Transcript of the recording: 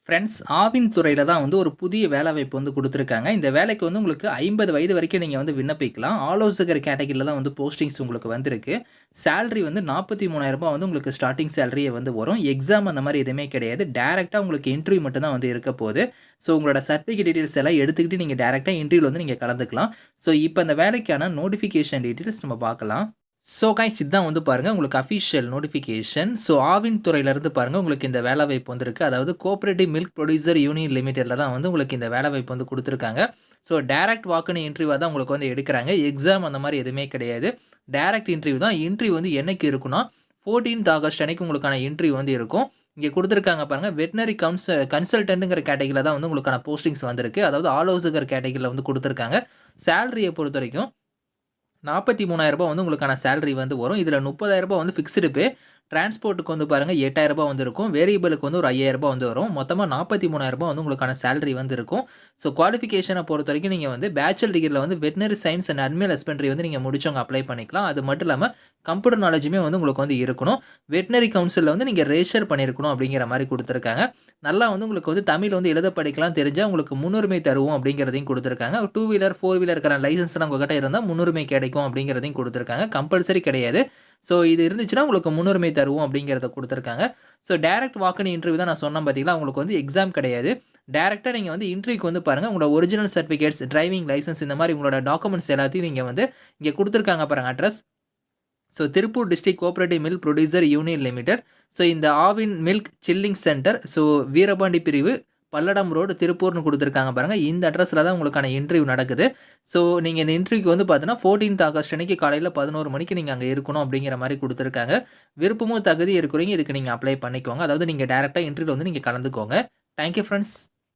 Friends Aavin துறையில தான் வந்து ஒரு புதிய வேலைவாய்ப்பு வந்து குடுத்துருக்காங்க. இந்த வேலைக்கு வந்து உங்களுக்கு 50 வயது வரைக்கும் நீங்க வந்து விண்ணப்பிக்கலாம். ஆலோசகர் கேட்டகரில தான் வந்து போஸ்டிங்ஸ் உங்களுக்கு வந்திருக்கு. சேலரி வந்து ரூ. 43,000 வந்து உங்களுக்கு ஸ்டார்ட்டிங் சேலரியே வந்து வரும். எக்ஸாம் அந்த மாரி எதுவுமே கிடையாது. டைரக்ட்டா உங்களுக்கு இன்டர்வியூ மட்டும் தான் வந்து இருக்க போது. ஸோ உங்களோட சர்டிஃபிகேட் டீட்டெயில்ஸ் எல்லாம் எடுத்துக்கிட்டு நீங்க டைரக்ட்டா இன்டர்வியூல வந்து நீங்க கலந்துக்கலாம். ஸோ இப்ப இந்த வேலைக்கான நோட்டிஃபிகேஷன் டீட்டெயில்ஸ் நம்ம பார்க்கலாம். ஸோ கைஸ் இதான் வந்து பாருங்க உங்களுக்கு அஃபிஷியல் நோட்டிஃபிகேஷன். ஸோ ஆவின் துறையிலருந்து பாருங்க உங்களுக்கு இந்த வேலைவாய்ப்பு வந்திருக்கு. அதாவது கோஆப்பரேட்டிவ் மில்க் ப்ரொடியூசர் யூனியன் லிமிடெட்ல தான் வந்து உங்களுக்கு இந்த வேலைவாய்ப்பு வந்து குடுத்துருக்காங்க. ஸோ டைரக்ட் வாக்-இன் இன்டர்வியூவா தான் உங்களுக்கு வந்து எடுக்குறாங்க. எக்ஸாம் அந்த மாரி எதுவுமே கிடையாது. டைரக்ட் இன்டர்வியூ தான். இன்டர்வியூ வந்து என்னைக்கு இருக்குன்னா, 14த் ஆகஸ்ட் அன்னைக்கு உங்களுக்கான இன்டர்வியூ வந்து இருக்கும். இங்க குடுத்துருக்காங்க பாருங்க. வெட்டனரி கன்சல்டன்ட்ங்கிற கேட்டகரில தான் வந்து உங்களுக்கான போஸ்டிங்ஸ் வந்திருக்கு. அதாவது ஆலோசகர் கேட்டகரில வந்து குடுத்துருக்காங்க. சேலரிய பொறுத்தவரைக்கும் ரூ. 43,000 வந்து உங்களுக்கான சேலரி வந்து வரும். இதுல ரூ. 30,000 வந்து ஃபிக்ஸ்டு பே. டிரான்ஸ்போர்ட்க்கு வந்து பாருங்க ரூ. 8,000 வந்து இருக்கும். வேரியபிளுக்கு வந்து ஒரு ரூ. 5,000 வந்து வரும். மொத்தமா ரூ. 43,000 வந்து உங்களுக்கான சேலரி வந்து இருக்கும். ஸோ குவாலிஃபிகேஷன பொறுத்தவரைக்கும் நீங்க வந்து பேச்சுலர் டிகிரில வந்து veterinary science and animal husbandry வந்து நீங்க முடிச்சவங்க அப்ளை பண்ணிக்கலாம். அது மட்டும் இல்லாம கம்ப்யூட்டர் நாலேஜுமே வந்து உங்களுக்கு வந்து இருக்கணும். வெட்டனரி கவுன்சில்ல வந்து நீங்க ரெஜிஸ்டர் பண்ணியிருக்கணும் அப்படிங்கிற மாரி குடுத்துருக்காங்க. நல்லா வந்து உங்களுக்கு வந்து தமிழ் வந்து எழுத படிக்கலாம் தெரிஞ்சா உங்களுக்கு முன்னுரிமை தருவோம் அப்படிங்கிறதையும் குடுத்துருக்காங்க. 2 வீலர், 4 வீலருக்கான லைசென்ஸ்லாம் உங்ககிட்ட இருந்தா முன்னுரிமை கிடைக்கும் அப்படிங்கிறதையும் குடுத்துருக்காங்க. கம்பல்சரி கிடையாது. ஸோ இது இருந்துச்சுன்னா உங்களுக்கு முன்னுரிமை தருவோம் அப்படிங்கிறத குடுத்துருக்காங்க. ஸோ டைரக்ட் வாக்-இன் இன்டர்வியூ தான் நான் சொன்னேன் பார்த்தீங்களா, உங்களுக்கு வந்து எக்ஸாம் கிடையாது. டைரக்ட்டா நீங்க வந்து இன்டர்வியூக்கு வந்து பாருங்க, உங்களோட ஒரிஜினல் சர்டிஃபிகேட்ஸ், டிரைவிங் லைசென்ஸ் இந்த மாரி உங்களோட டாக்குமெண்ட்ஸ் எல்லாத்தையும் நீங்க வந்து இங்க குடுத்துருக்காங்க பாருங்க address. So Tiruppur district cooperative milk producer union limited. So இந்த Aavin milk chilling centre. So Veerapandi பிரிவு, பல்லடம் ரோடு, திருப்பூர்னு குடுத்துருக்காங்க பாருங்க. இந்த அட்ரஸ்ல தான் உங்களுக்கான இன்டர்வியூ நடக்குது. ஸோ நீங்க இந்த இன்டர்வியூக்கு வந்து பார்த்தீங்கன்னா, 14த் ஆகஸ்ட் அன்னைக்கு காலையில 11 மணிக்கு நீங்க அங்க இருக்கணும் அப்படிங்கிற மாரி குடுத்துருக்காங்க. விருப்பமும் தகுதி இருக்கிறவங்க இதுக்கு நீங்க அப்ளை பண்ணிக்கோங்க. அதாவது நீங்க டைரக்ட்டா இன்டர்வியூல வந்து நீங்க கலந்துக்கோங்க. Thank you friends.